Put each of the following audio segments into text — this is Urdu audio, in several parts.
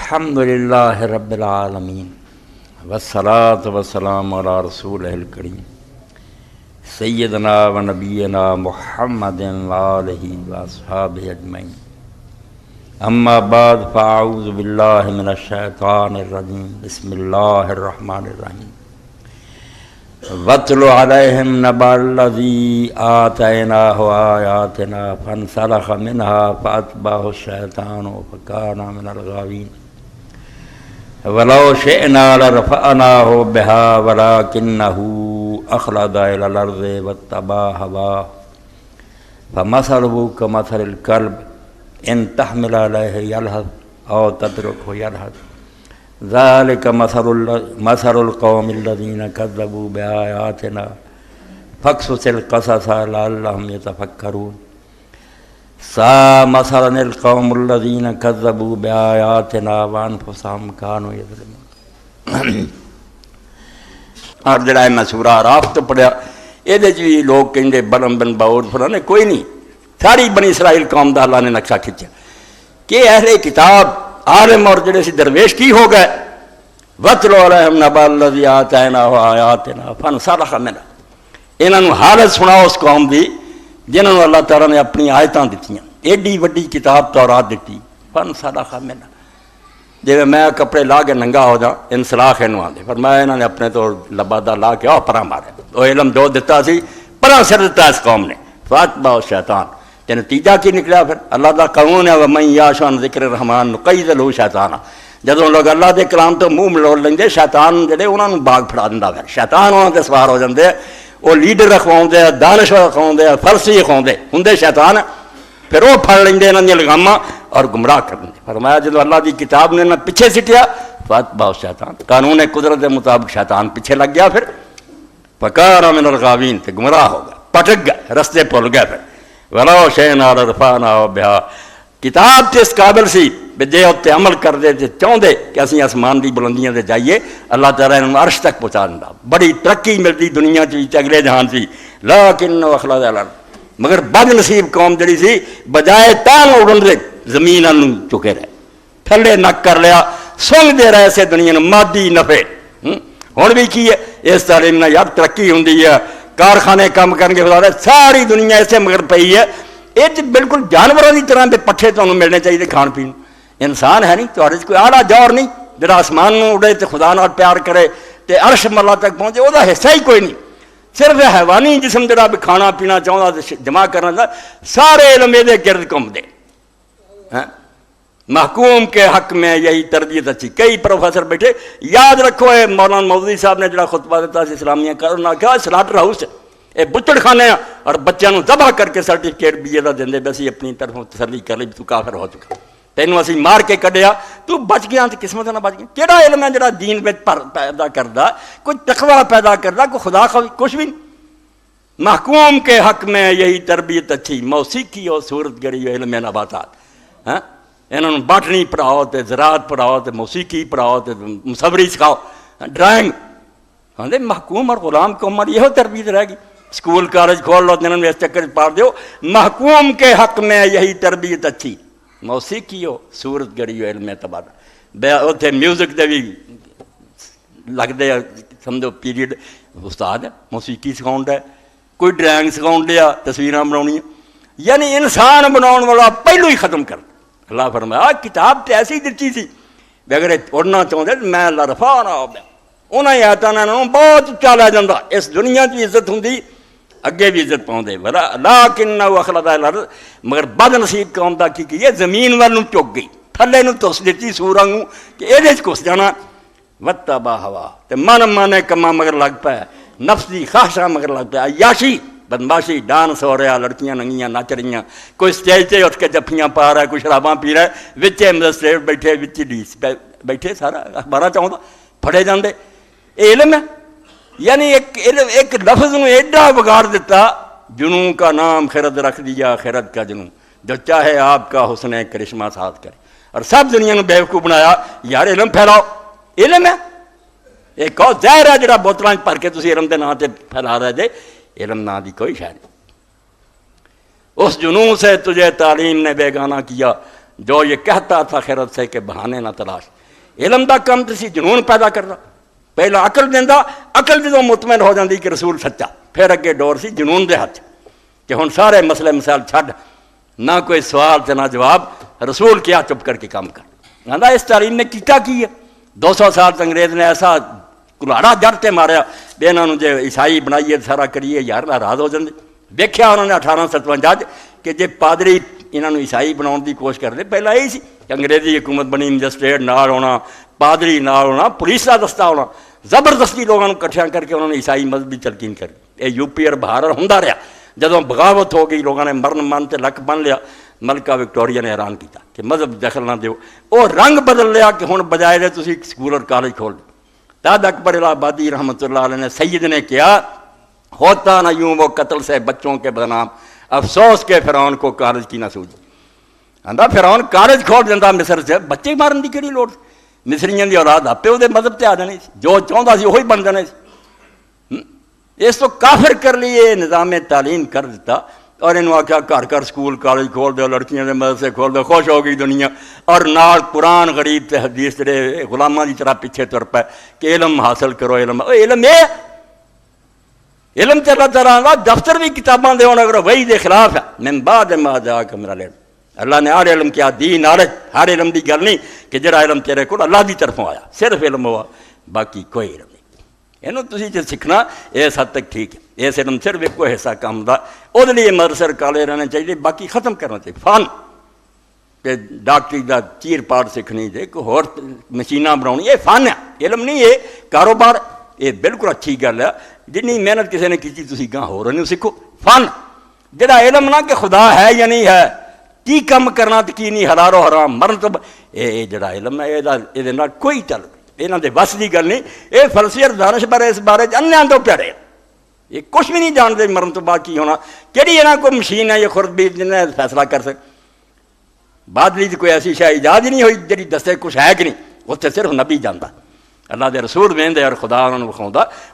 الحمدللہ رب العالمین والصلاة والسلام علی رسولہ الکریم سیدنا و نبینا محمد وآلہ واصحابہ اجمعین اما بعد فاعوذ باللہ من الشیطان الرجیم بسم اللہ الرحمن الرحیم وَاتْلُ عَلَيْهِمْ نَبَأَ الَّذِي آتَيْنَاهُ آيَاتِنَا فَانْسَلَخَ مِنْهَا فَأَتْبَعَهُ الشَّيْطَانُ فَكَانَ مِنَ الْغَاوِينَ وَلَوْ شِئْنَا لَرَفَعْنَاهُ بِهَا وَلَكِنَّهُ أَخْلَدَ إِلَى الْأَرْضِ وَاتَّبَعَ هَوَاهُ فَمَثَلُهُ كَمَثَلِ الْكَلْبِ إِنْ تَحْمِلْ عَلَيْهِ يَلْهَث أَوْ تَتْرُكْهُ يَلْهَث ذَلِكَ مَثَلُ الْقَوْمِ الَّذِينَ كَذَّبُوا بِآيَاتِنَا فَاقْصُصِ الْقَصَصَ لَعَلَّهُمْ يَتَفَكَّرُونَ سَاءَ مَثَلًا الْقَوْمُ الَّذِينَ كَذَّبُوا بِآيَاتِنَا وَأَنفُسَهُمْ كَانُوا يَظْلِمُونَ۔ اور جڑا میں سورہ اعراف تو پڑھیا یہ بھی لوگ کہیں بلم بن باور فلانے کوئی نہیں، ساری بنی اسرائیل قوم دا اللہ نے نقشہ کھینچا کہ اہل کتاب عالم اور جڑے سی درویش کی ہو گئے وَاتْلُ عَلَيْهِمْ نَبَأَ الَّذِي آتَيْنَاهُ آيَاتِنَا فَانْسَلَخَ مِنْهَا، انہوں حالت سناؤ اس قوم دی جنہوں اللہ تعالیٰ نے اپنی آیتاں دیتیاں، ایڈی وڈی کتاب تورات دیتی فَانْسَلَخَ مِنْهَا۔ جی میں کپڑے لا کے ننگا ہو جا انسلاخ انہوں آدھے پر میں انہوں نے اپنے تو لبادہ لا کے پرا مارے وہ علم جو دیتا سی پرا سر دیتا اس قوم نے فَأَتْبَعَهُ الشَّيْطَانُ۔ کہ نتیجہ کی نکلا پھر اللہ دا قانون ہے وَمَن يَعْشُ عَن ذِكْرِ الرَّحْمَٰنِ نُقَيِّضْ لَهُ شَيْطَانًا، جدوں لوگ اللہ دے کلام تو منہ ملوڑ لیں گے شیطان جڑے انہوں نے باغ پھڑا دیندا پھر شیطان انہوں تے سوار ہو جاندے وہ لیڈر رکھواؤندے دانشور رکھواؤندے فلسفی رکھواؤندے ہوندے شیطان پھر وہ پھڑ لیں گے انہاں دی لگاماں اور گمراہ کر دیں۔ فرمایا جدوں اللہ دی کتاب نے نہ پیچھے سٹیا فَأَتْبَعَهُ الشَّيْطَانُ، قانون قدرت کے مطابق شیطان پیچھے لگ گیا پھر فَكَانَ مِنَ الْغَاوِينَ، تے گمراہ ہو گیا پٹک گئے رستے بھول گئے پھر وَلَوْ شِئْنَا لَرَفَعْنَاهُ بِهَا، کتاب تے اس قابل سی جے اتنے عمل کر دے تے چاہتے کہ اسی آسمان دی بلندیاں تے جائیے اللہ تعالیٰ انہوں عرش تک پہنچا دیندا، بڑی ترقی ملتی دنیا چ اگلے جہان سی لیکن اخلد الارض، مگر بد نصیب قوم جڑی سی بجائے تاں اڑن دے زمین انہوں چکے رہے تھلے نک کر لیا سنگ دے رہے سے دنیا نے مادی نفع ہوں بھی کی ہے اس تعلیم نہ یار ترقی ہوں ہے کارخانے کام کرنے کے ساری دنیا اسے مگر پئی ہے یہ بالکل جانوروں کی طرح کے پٹھے تمہیں ملنے چاہیے کھان پین، انسان ہے نہیں تو کوئی آلہ دور نہیں جڑا آسمان اڑے تو خدا نال پیار کرے تو عرش ملا تک پہنچے وہ حصہ ہی کوئی نہیں، صرف حیوانی جسم جڑا بھی کھانا پینا چاہتا جمع کرنا سارے علم یہ گرد گھوم دے۔ محکوم کے حق میں یہی تربیت اچھی، کئی پروفیسر بیٹھے یاد رکھو ہے مولانا مودودی صاحب نے جڑا خطبہ دیتا سی اسلامیہ کا انہوں نے کہا سلاٹر ہاؤس یہ بچڑ خانے ہیں اور بچوں کو ذبح کر کے سرٹیفکیٹ بی اے کا دیں بھی اسی اپنی طرفوں تسلی کر لی تو کافر ہو چکا تینوں اسی مار کے کڈیا تو بچ گیا تو قسمت نہ بچ گیا، کہڑا علم ہے جڑا دین میں پیدا کردا کوئی تقوی پیدا کردا کوئی خدا کچھ بھی نہیں۔ محکوم کے حق میں یہی تربیت اچھی، موسیقی اور صورت گری علم نباتات، ہاں انہوں نے باٹنی پڑھاؤ تو زراعت پڑھاؤ تو موسیقی پڑھاؤ تو مصوری سکھاؤ ڈرائنگ، ہاں محکوم اور غلام کو عمر یہ تربیت رہے گی، اسکول کالج کھول لو جنہوں نے اس چکر پار دیو۔ محکوم کے حق میں یہی تربیت اچھی، موسیقی ہو صورت گری ہو علم تبادلہ اتنے میوزک دے بھی لگتے سمجھو پیریڈ استاد ہے موسیقی سکھاؤ ہے کوئی ڈرائنگ سکھاؤ دیا تصویراں بناؤنی، یعنی انسان بناؤ والا پہلو ہی ختم کر۔ اللہ فرمایا کتاب تو ایسی دتی سی اگر پڑھنا چاہتے میں اللہ رفا نہ ہو گیا انہیں آیتاں بہت اچا لے جاتا، اس دنیا کی عزت ہوں اگے بھی عزت پاؤں لیکن اخلد الارض، مگر بد نصیب قوم دا کی ہے زمین والوں چک گئی تھلے نو تس دیتی سوراں کہ یہ گھس جانا واتبع ہوا تے من مانے کما مگر لگ پایا نفس دی خواہشاں مگر لگ پایا عیاشی بدماشی ڈانس ہو رہا لڑکیاں ننگیاں نچ رہی کوئی اسٹیج سے اٹھ کے جفیاں پا رہا ہے کوئی شراباں پی رہا ہے وچے مجسٹریٹ بیٹھے وچ ڈیس بیٹھے سارا اخبارہ چاہتا پھڑے جاندے یہ علم ہے، یعنی ایک لفظ نے ایڈا بگاڑ دیتا جنوں کا نام خرد رکھ دیا خرد کا جنوں جو چاہے آپ کا حسن کرشمہ ساتھ کرے اور سب دنیا نے بیوقوف بنایا یار علم پھیلاؤ، علم ہے ایک اور زہر ہے جڑا بوتلاں بھر کے تسی علم دے نام تے پھیلا رہے جے، علم نہ دی کوئی شے نہیں۔ اس جنوں سے تجھے تعلیم نے بیگانہ کیا جو یہ کہتا تھا خیرت سے کہ بہانے نہ تلاش. علم دا کم تو سی جنون پیدا کرنا. پہلا عقل دینا، عقل جدوں مطمئن ہو جاتی کہ رسول سچا، پھر اگے ڈور سی جنون دے ہاتھ کہ ہن سارے مسئلے مسائل چھڈ، نہ کوئی سوال تے نہ جواب، رسول کیا چپ کر کے کام کر. کہندا اس تعلیم نے کیتا کی ہے؟ 200 سال انگریز نے ایسا کلاڑا جڑ کے ماریا بھی انہوں نے جے عیسائی بنائیے سارا کریے یار ناراض ہو جاندے. ویکھیا انہوں نے 1857 کہ جے پادری انہوں نے عیسائی بناؤن دی کوشش کرتے، پہلا یہی سی کہ انگریزی حکومت بنی، مجسٹریٹ نال ہونا، پادری نال ہونا، پولیس کا دستہ ہونا، زبردستی لوگوں کٹھیاں کر کے انہوں نے عیسائی مذہبی تلقین کری. یہ یو پی اور بہار ہوندا رہا. جدوں بغاوت ہو گئی، لوگوں نے مرن من تے لک بن لیا، ملکہ وکٹوریا نے اعلان کیا کہ مذہب دخل نہ دیو. وہ رنگ بدل لیا کہ ہن بجائے دے تسی سکول اور کالج کھول دو. تاج اکبر الہ آبادی رحمۃ اللہ علیہ نے سید نے کیا، ہوتا نہ یوں وہ قتل سے بچوں کے بدنام، افسوس کے فرعون کو کالج کی نہ سوجی. آندا فرعون کالج کھول دینا مصر سے، بچے مارن دی کہڑی لوڑ؟ مصریاں دی اولاد آپے وہ مذہب تے آ جانی سی، جو چاہتا سی وہی بن جانے سی. اس تو کافر کر لیے نظام تعلیم کر دیتا اور انہوں آخیا گھر گھر سکول کالج کھول دو، لڑکیاں دے مدرسے کھول دو، خوش ہو گئی دنیا. اور نال قرآن غریب تے حدیث جڑے غلاماں دی طرح پیچھے تر پے کہ علم حاصل کرو. علم علم تے اللہ تعالیٰ دا دفتر بھی کتاباں دے ہونا، اگر وہی دے خلاف ہے. من بعد ما جاءک من العلم، اللہ نے ہر علم کیا دی نالج، ہر علم دی گل نہیں کہ جڑا علم تیرے کو اللہ دی طرفوں آیا، صرف علم ہوا، باقی کوئی علم نہیں. یہ تسی جو سیکھنا اس حد تک ٹھیک ہے، اس علم صرف ایک حصہ کام دا، وہ لیے مدرسے کالج رہنے چاہیے، باقی ختم کرنا چاہیے. فن کہ ڈاکٹری دا چیر پاٹ سیکھنی جے کوئی ہور مشیناں بناؤنی، یہ فن ہے، علم نہیں یہ کاروبار. یہ بالکل اچھی گل ہے، جنی محنت کسی نے کی تسی گاں ہو رہے سیکھو. فن جڑا علم نہ کہ خدا ہے یا نہیں ہے، کی کم کرنا تو کی نہیں، حلال و حرام مرن تو یہ جڑا علم ہے یہ کوئی چل یہاں دے بس کی گل نہیں. یہ فلسفے اور دانش بارے اس بارے انیاں تو پیڑے، یہ کچھ بھی نہیں جانتے مرن تو بعد کی ہونا. کہڑی یہاں کوئی مشین ہے یہ خود بھی جنہیں فیصلہ کر سکے؟ بادلی کی کوئی ایسی شاید ایجاد ہی نہیں ہوئی جی دسے کچھ ہے کہ نہیں، اتنے صرف نبی جانتا، اللہ دے رسول وہدے اور خدا انہوں نے وکھاؤں.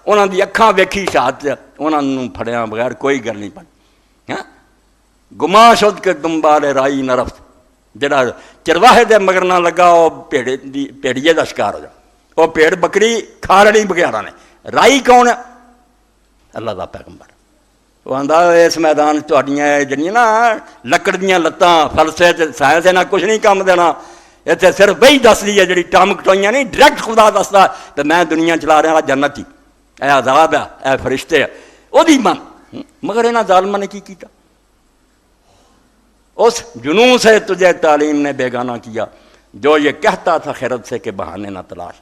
انہوں دی اکھاں ویکھی شہادت، انہوں نے پھڑیا بغیر کوئی گل نہیں بنی. گما شد کے دنبال رائی نہ رفت، جڑا چرواہے دے مگر نہ لگا وہ پیڑیے دا شکار ہو جائے. وہ پیڑ بکری کھا لڑی بگیارا نے. رائی کون ہے؟ اللہ دا پیغمبر. وہ آندا اس میدان تہاڈیاں جڑیاں نا لکڑ دیاں لتاں فلسفے سائنس نہ کچھ نہیں کام دینا، اتنے صرف وہی دس دی ہے جڑی ٹام کٹوئیاں نہیں، ڈائریکٹ خدا دستا تو میں دنیا چلا رہا جنت ہی، اے عذاب ہے، اے فرشتے ہے، وہ دی من. مگر انہاں ظالماں نے کی کیتا؟ اس جنون سے تجھے تعلیم نے بیگانہ کیا، جو یہ کہتا تھا خیرت سے کہ بہانے نہ تلاش.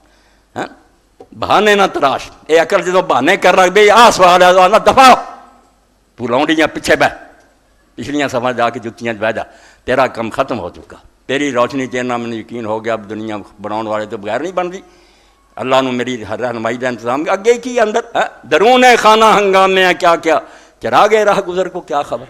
بہانے نہ تلاش. یہ عقل جدو بہانے کر رکھ بھائی آ سوال ہے تو دفاع تو لونڈیاں پیچھے بہ، پچھلیاں سفا جا کے جتیاں بہ جا، تیرا کم ختم ہو چکا. تیری روشنی چیننا میں یقین ہو گیا، اب دنیا بناؤ والے تو بغیر نہیں بن دی. اللہ نے میری رہنمائی کا انتظام کیا. اگے کی اندر درون خانہ ہنگامے ہیں کیا کیا، چراغ راہ گزر کو کیا خبر.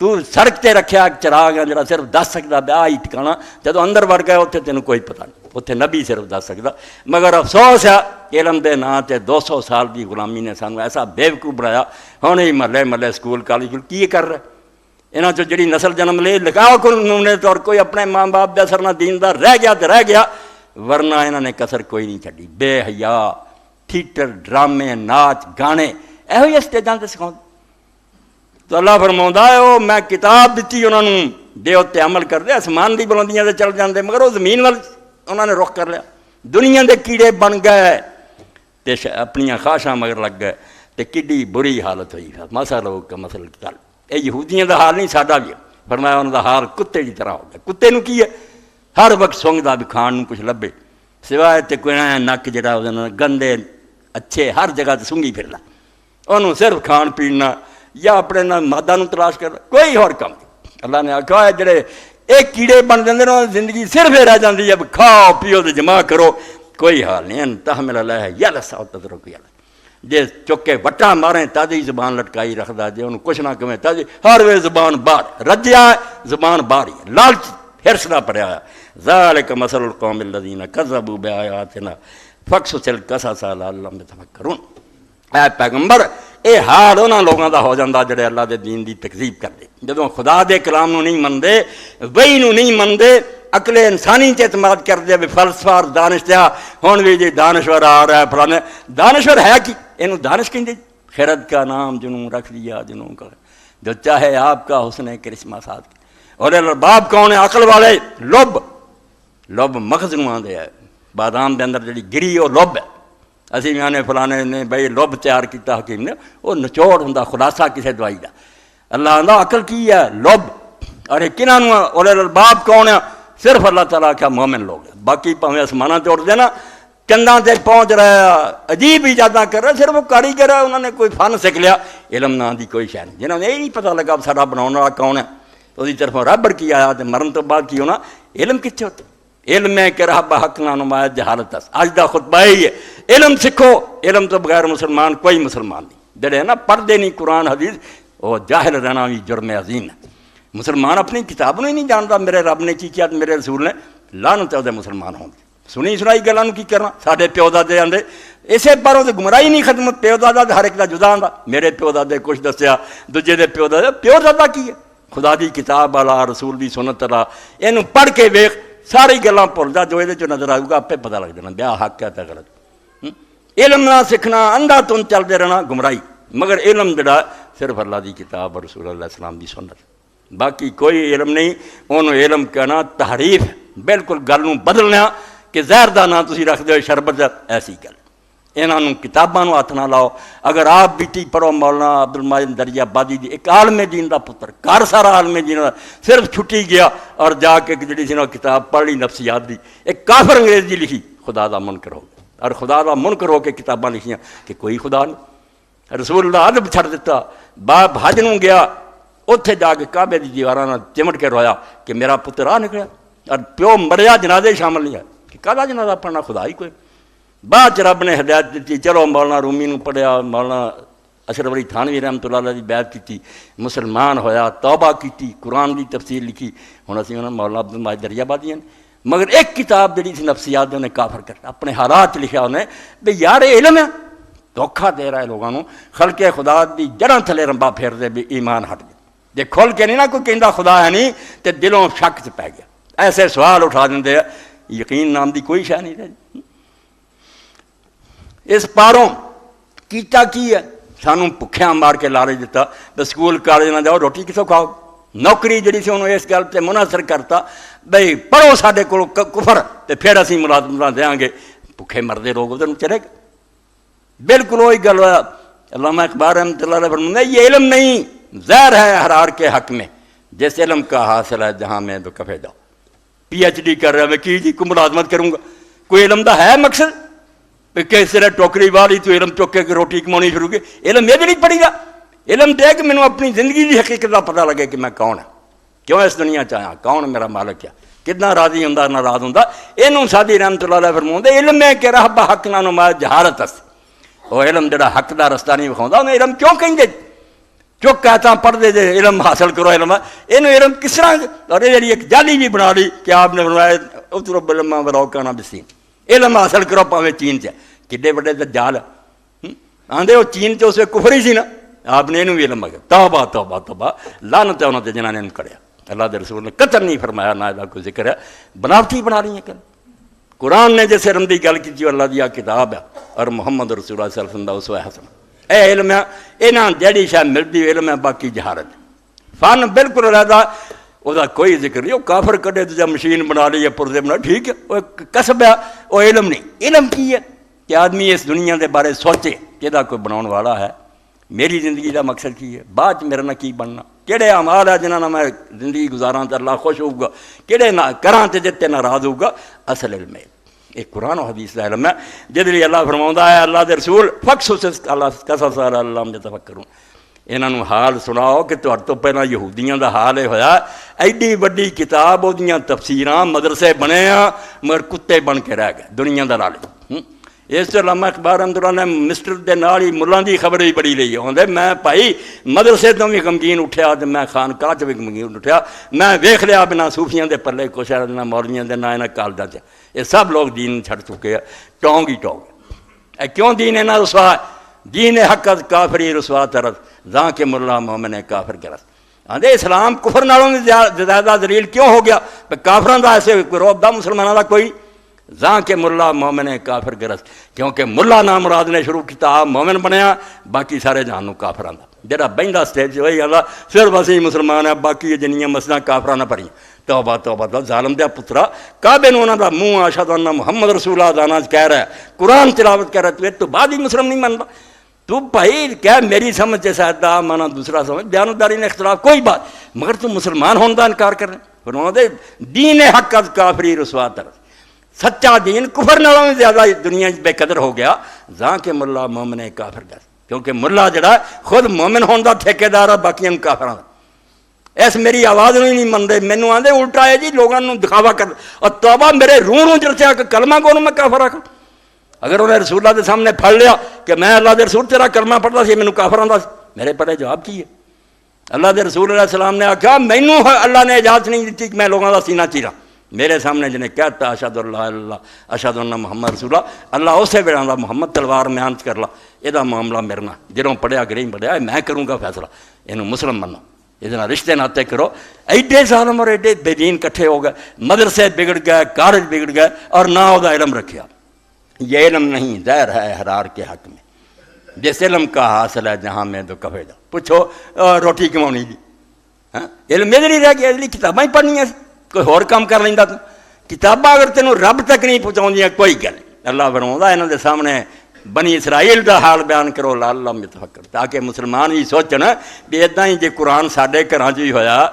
تو سڑک تے رکھیا چراغ ہے جڑا صرف دس سکتا بیا ہی ٹھکانا، جدو اندر وڑ گیا اتنے تینوں کوئی پتہ نہیں، اتنے نبی صرف دس سکتا. مگر افسوس ہے علم دے نام تے 200 سال دی غلامی نے سانو ایسا بیوقوف بنایا. ہوں ہی محلے محلے سکول کالج کی کر رہے یہاں چو جڑی نسل جنم لے لگاؤ کو نمونے طور کوئی اپنے ماں باپ دے اثر نہ دیندار رہ گیا تو رہ گیا، ورنہ انہوں نے کسر کوئی نہیں چڈی. بے حیا تھیٹر ڈرامے ناچ گانے یہ اسٹیجاں تے سکھاؤ. تو اللہ فرماؤں ہے وہ میں کتاب دیتی انہوں نے دے اتنے عمل کرتے، آسمان دی بلندیاں سے چل جاندے، مگر وہ زمین وال انہوں نے رخ کر لیا. دنیا دے کیڑے بن گئے تے اپنی خواہشاں مگر لگ گئے تے کڈی بری حالت ہوئی. مسا لوگ کا مسل چل یہ یہودیاں دا حال نہیں ساڈا بھی ہے. فرمایا انہوں دا حال کتے کی طرح ہو گیا. کتے نو کی ہے ہر وقت سونگدا بھی کھان نو کچھ لبے، سوائے تے کوئی نک جڑا گندے اچھے ہر جگہ تے سونگی پھردا، انہوں صرف کھان پینا یا اپنے مادہ نو تلاش کر، کوئی اور کام نہیں. اللہ نے آخیا ہے جڑے ایک کیڑے بن جاندے نا زندگی صرف رہ جاندی ہے کھاؤ پیو تے جمع کرو، کوئی حال نہیں. تحمل اللہ ہے یا لسا تدرک یا جے چکے وٹا ماریں تازی زبان لٹکائی رکھدا، جے انہوں کچھ نہ کہیں تازی ہر وے زبان باہر رجیا زبان باہر ہی لالچ ہرس نہ پڑیا ہے. ذالک مثل القوم الذین کذبوا بآیاتنا فاقصص القصص لعلہم یتفکرون. اے پیغمبر اے حال انہاں لوگاں دا ہو جاندا جڑے اللہ دے دین دی تکذیب کردے، جدوں خدا دے کلام نو نہیں مندے، وحی نو نہیں مندے، عقل انسانی تے اعتماد کر دے بھی فلسفہ اور دانش دیا ہون بھی جی دانشور آ رہا ہے فلانے دانشور ہے کی اینو دانش کہیں دے خرد کا نام جنوں رکھ دیا جنوں کا جو چاہے آپ کا حسن کرشمہ ساتھ اور الباب کون ہے عقل والے لب مغز نوں آندے ہے بادام دے اندر جڑی گری وہ لب ہے اسی میں آنے فلانے نے بھئی لب تیار کیتا حکیم نے وہ نچوڑ ہوندا خلاصہ کسے دوائی دا اللہ آندا عقل کی ہے لب اور کنہاں نوں اور الباب کون ہے صرف اللہ تعالیٰ کیا مومن لوگ ہیں باقی پاویں آسماناں تے اڑدے نا چنداں تے پہنچ رہا عجیب ایجاداں کر رہا صرف وہ کاریگر ہے انہوں نے کوئی فن سکھ لیا علم نام دی کوئی شے نہیں جنہوں نے یہ نہیں پتہ لگا سارا بناؤن والا کون ہے تو دی طرف ربر کی آیا تے مرن تو بعد کی ہونا علم کتنے ہوتے علم ہے کہ رب حق نہ نمایا جہالت اس آج دا خطبہ ہی ہے علم سکھو علم تو بغیر مسلمان کوئی مسلمان نہیں جڑے نا پڑھتے نہیں قرآن حدیث وہ جاہل رہنا بھی جرم عظیم ہے مسلمان اپنی کتاب نہیں جانتا میرے رب نے کی کیا میرے رسول نے لعنت ہے مسلمان ہوں سنی سنائی گلاں کی کرنا ساڈے پیو دادے آندے اسے پروں تے گمراہی نہیں ختم پیو دادا ہر ایک دا جدا آندا میرے پیو دادے کچھ دسیا دوجے دے پیو دادا کی ہے خدا دی کتاب والا رسول دی سنت والا اینوں پڑھ کے ویکھ ساری گلاں بھول جا جو یہ نظر آئے گا آپ پتہ لگ جانا بیا حق ہے تے غلط علم نہ سیکھنا اندھا تن چلتے رہنا گمراہی مگر علم جڑا صرف اللہ دی کتاب اور رسول اللہ السلام دی سنت باقی کوئی علم نہیں انہوں علم کہنا تحریف بالکل گل نوں بدلنا کہ زہر دا نام تسی رکھ دو شربت ایسی گل انہوں کتاباں نوں ہاتھ نہ لاؤ اگر آپ بیٹی پڑھو مولانا عبد المجید دریا بادی دی ایک عالم دین دا پتر کار سارا عالم دین دا صرف چھٹی گیا اور جا کے جڑی سی نا کتاب پڑھ لی نفسیات دی ایک کافر انگریز دی لکھی خدا دا منکر ہو اور خدا دا منکر ہو کے کتاباں لکھیاں کہ کوئی خدا نہیں رسول اللہ ادب چھڑ دیتا باپ حج نوں گیا اتنے جا کے کعبے دی دیواراں نال چمٹ کے رویا کہ میرا پتر آ نکلیا اور پیو مریا جنازے شامل نہیں ہے کہ کاہدا جنازہ پڑھنا خدا ہی کوئی بعد رب نے ہدایت دیتی چلو مولانا رومی نوں پڑھیا مولانا اشرف علی تھانوی رحمۃ اللہ علیہ دی بیعت کیتی مسلمان ہویا توبہ کیتی قرآن دی تفسیر لکھی ہن اسی انہاں مولانا عبد المجید دریا بادی ہیں مگر ایک کتاب جڑی سی نفسیات انہیں کافر کر اپنے حالات لکھیا انہیں بھئی یار علم ہے دھوکھا دے رہا ہے لوگوں کو خلق خدا دی جڑاں تھلے رمبا پھیر دے بھی ایمان ہٹ گیا جے کھول کے نہیں نا کوئی کہندا خدا ہے نہیں تے دلوں شک چ پی گیا ایسے سوال اٹھا دیندے یقین نام دی کوئی شے نہیں رہی اس پاروں کیتا کی ہے سانوں بھکھیاں مار کے لالچ دیتا تو سکول کالج نہ جاؤ روٹی کتوں کھاؤ نوکری جڑی سی انہوں اس گل تے منحصر کرتا بھئی پڑھو ساڈے کول کفر تے پھر اسی ملازمت دیاں گے بھکھے مردے لوگ ادھر چلے گئے بالکل وہی گل ہوا علامہ اقبال رحمۃ اللہ علیہ فرماتے ہیں یہ علم نہیں زہر ہے حرار کے حق میں جس علم کا حاصل ہے جہاں میں تو کفے جاؤ پی ایچ ڈی کر رہا میں کی جی کوئی ملازمت کروں گا کوئی علم دا ہے مقصد کس طرح ٹوکری والی تو علم چک کے روٹی کمانی شروع کی علم یہ بھی نہیں پڑھی گا علم دے کہ مینوں اپنی زندگی کی حقیقت کا پتہ لگے کہ میں کون ہوں کیوں اس دنیا چاہیے کون میرا مالک ہے کتنا راضی ہوں ناراض ہوں یہ سادی رحمۃ اللہ علیہ فرماتے علم ہے کہ رب حق نہ نمایا جہالت اس وہ علم جڑا حق دا رستہ نہیں وکھاؤندا انہیں علم کیوں کہیں گے چک کہتا پڑھ دے جے علم حاصل کرو علم یہ علم کس طرح اور یہ ایک جالی بھی بنا لی کہ آپ نے فرمایا اطلب العلم ولو کان بسین علم حاصل کرو پاویں چین سے کڈے بڑے دجال آندے وہ چین چ اس کفر ہی سی نا آپ نے یہ علم آگیا توبہ توبہ توبہ لعنت ہے انہوں نے جنہوں نے کریا اللہ دے رسول نے قطر نہیں فرمایا نہ دا کوئی ذکر ہے بناوٹی بنا رہی ہیں کہ قرآن نے جیسے علم دی گل کی اللہ دی کتاب ہے اور محمد رسول اللہ صلی اللہ علیہ وسلم دا اسوہ حسن اے علم ہے انہاں جڑی شے ملدی علم ہے باقی جہالت فن بالکل علیحدہ وہ کوئی ذکر نہیں وہ کافر کڈے تو جب مشین بنا لی یا پرزے بنا ٹھیک ہے وہ کسب ہے وہ علم نہیں علم کی ہے کہ آدمی اس دنیا دے بارے سوچے کہ کوئی بناؤن والا ہے میری زندگی دا مقصد کی ہے بعد میرا نہ کی بننا کہڑے اعمال ہے جنہاں میں زندگی گزاراں تے اللہ خوش ہوگا کہڑے نہ کراں تے جتے ناراض ہوگا اصل علم ہے ایک قرآن و حدیث دا علم ہے جس لیے اللہ فرماوندا ہے اللہ دے رسول فقصص اللہ قصص اللہ یتفکرون انہاں نوں حال سناؤ کہ تہاڈے تو پہلاں یہودیاں دا حال یہ ہویا ایڈی وڈی کتاب اودیاں تفسیراں مدرسے بنے مگر کتے بن کے رہ گئے دنیا دا لالچ اس سے علامہ اقبال رحمۃ اللہ نے مسٹر دے نال ہی ملاں دی خبر بھی بڑی لئی ہوندے میں بھائی مدرسے تو بھی غمگین اٹھیا تے میں خانقاہ چ بھی غمگین اٹھیا میں ویکھ لیا بنا صوفیاں دے پلے کچھ نہ مولویاں دے نہ انہاں کالجاں چ یہ سب لوگ دین چھڑ چکے ہیں ٹونگ ہی ٹونگ کیوں دین ہے نہ رسوا دین حق کافری رسوا ترس زاں کے ملا مومن کافر کرس آدھے اسلام کفر نالوں بھی زیادہ ذلیل کیوں ہو گیا؟ کافران دا ایسے روب دا مسلمانوں دا کوئی زاں کے ملا مومن کافر گرست، کیونکہ ملا نام مراد نے شروع کیتا مومن بنیا، باقی سارے جہانوں کافران دا جڑا بہندا سٹیج وہی اللہ صرف اسی مسلمان ہے، باقی جنیاں مسجداں کافرانہ پڑھیں۔ توبہ توبہ توبہ، ظالم دیا پترا، کعبے نوں انہاں دا منہ اشہد ان محمد رسول اللہ دانا کہہ رہا ہے، قرآن تلاوت کہہ رہا ہے، تو بعد ہی مسلم نہیں منتا؟ تو بھائی کیا میری سمجھ سے شاید دا مانا دوسرا سمجھ، بیانوداری نے اختلاف کوئی بات، مگر تو مسلمان ہونے دا انکار کر رہے ہیں۔ فرمایا دے دین حق از کافری رسوا تر، سچا دین کفر نالوں میں زیادہ دنیا بے قدر ہو گیا، زاں کے ملا مومن کافر گئے، کیونکہ ملا جڑا خود مومن ہونے دا ٹھیکیدار ہے، باقی کافراں دا۔ ایس میری آواز نہیں منتے، مینوں آندے الٹا ہے جی لوگوں نوں دکھاوا کر، اور توبہ میرے روح چرچا کہ کلمہ کو میں کافر آکھاں۔ اگر انہیں رسول اللہ کے سامنے پھڑ لیا کہ میں اللہ دے رسول تیرا کلمہ پڑھتا سی مینوں کافر آندا سی، میرے پڑھے جواب کی ہے؟ اللہ دے رسول علیہ السلام نے آکھا مینوں اللہ نے اجازت نہیں دیتی کہ میں لوگوں کا سینہ چیراں، میرے سامنے جنہیں کہتا اشہد اللہ اشہد ان محمد رسول اللہ اسے ویلے آندا محمد تلوار میں آنچ کر لا، یہ معاملہ میرے نال جدوں پڑھیا کہ نہیں پڑھیا میں کروں گا فیصلہ، یہ مسلم منو، یہ رشتے ناتے کرو۔ ایڈے ظالم اور ایڈے بے دین کٹھے ہو گئے، مدرسے بگڑ گئے، کالج بگڑ گئے، اور نہ وہ علم رکھیا۔ یہ علم نہیں زہر ہے حرار کے حق میں، جس علم کا حاصل ہے جہاں میں تو کفے دا پوچھو روٹی کماؤنی دی، علم یہ نہیں رہ گیا، اس لیے کتاباں ہی پڑھنیاں سی، کوئی اور کام کر لیندا تو کتاباں اگر تینوں رب تک نہیں پہنچاؤندیاں کوئی گل نہیں۔ اللہ فرماؤندا انہاں دے سامنے بنی اسرائیل دا حال بیان کرو لعلہم یتفکرون، تاکہ مسلمان بھی سوچن بھی اداں ہی جے قرآن ساڈے گھراں چ ہی ہویا،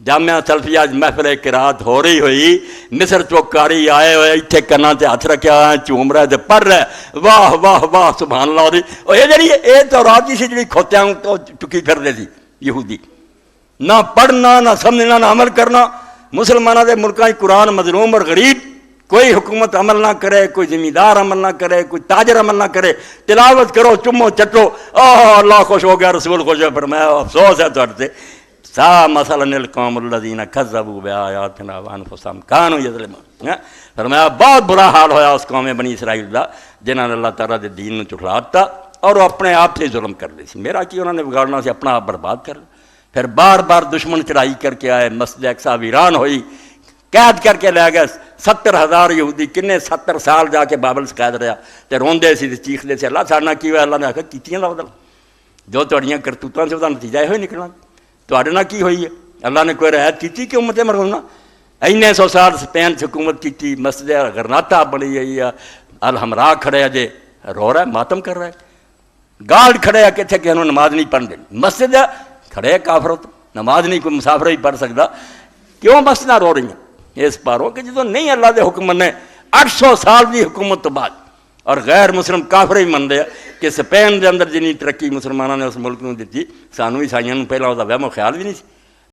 جامعہ سلفیہ محفل قرات ہو رہی ہوئی، مصر چوکاری آئے ہوئے اتنے کنا تے ہاتھ رکھیا ہے، چوم رہے تے پڑھ رہے، واہ واہ واہ سبحان اللہ دی، اور یہ جڑی یہ تورات سی جڑی کھوتیاں تو چکی پھردے سی یہودی، نہ پڑھنا نہ سمجھنا نہ عمل کرنا۔ مسلمانوں دے ملکاں قرآن مظلوم اور غریب، کوئی حکومت عمل نہ کرے، کوئی زمیندار عمل نہ کرے، کوئی تاجر عمل نہ کرے، تلاوت کرو چمو چٹو، اللہ خوش ہو گیا، رسول خوش ہو، فرمایا افسوس ہے تہاڈے تے، سا مثلا القوم الذین کذبوا بآیاتنا وانفسهم کانوا یظلمون۔ فرمایا بہت برا حال ہویا اس قوم بنی اسرائیل دا جنہاں نے اللہ تعالیٰ دے دین نوں جھٹلا دتا اور وہ اپنے آپ سے ظلم کر لی سی، میرا کی انہوں نے بگاڑنا سی، اپنا آپ برباد کر لیا۔ پھر بار بار دشمن چڑھائی کر کے آئے، مسجد اقصی ویران ہوئی، قید کر کے لے گئے 70,000 یہودی، کنے 70 سال جا کے بابل سے قید رہا تے روندے سی چیخدے سی اللہ ساڈے نال کی ہویا؟ اللہ نے آخیا کیتیاں دا بدلا، جو تہاڈیاں کرتوتاں سے وہ نتیجہ یہ نکلنا، تہاڈے نال کی ہوئی ہے؟ اللہ نے کوئی رعایت کی کہ امت مرحومہ اینے 100 سال سپین سے حکومت کی، مسجد غرناطہ بنی ہوئی ہے، الحمراء کھڑے ہے جے رو رہا ہے، ماتم کر رہا ہے، گارڈ کھڑے ہے کتنے کہ انہوں نماز نہیں پڑھن دینی، مسجد کھڑے کافر تو نماز نہیں کوئی مسافر ہی پڑھ سکتا، کیوں مسجد رو رہی ہیں اس پاروں کہ جدوں نہیں اللہ دے حکم نے 800 سال کی حکومت تو بعد، اور غیر مسلم کافر ہی منتے ہیں کہ سپین دے اندر جنی ترقی مسلمانوں نے اس ملک نوں دتی، سانوں عیسائیوں پہلا وہ وہم و خیال بھی نہیں سی۔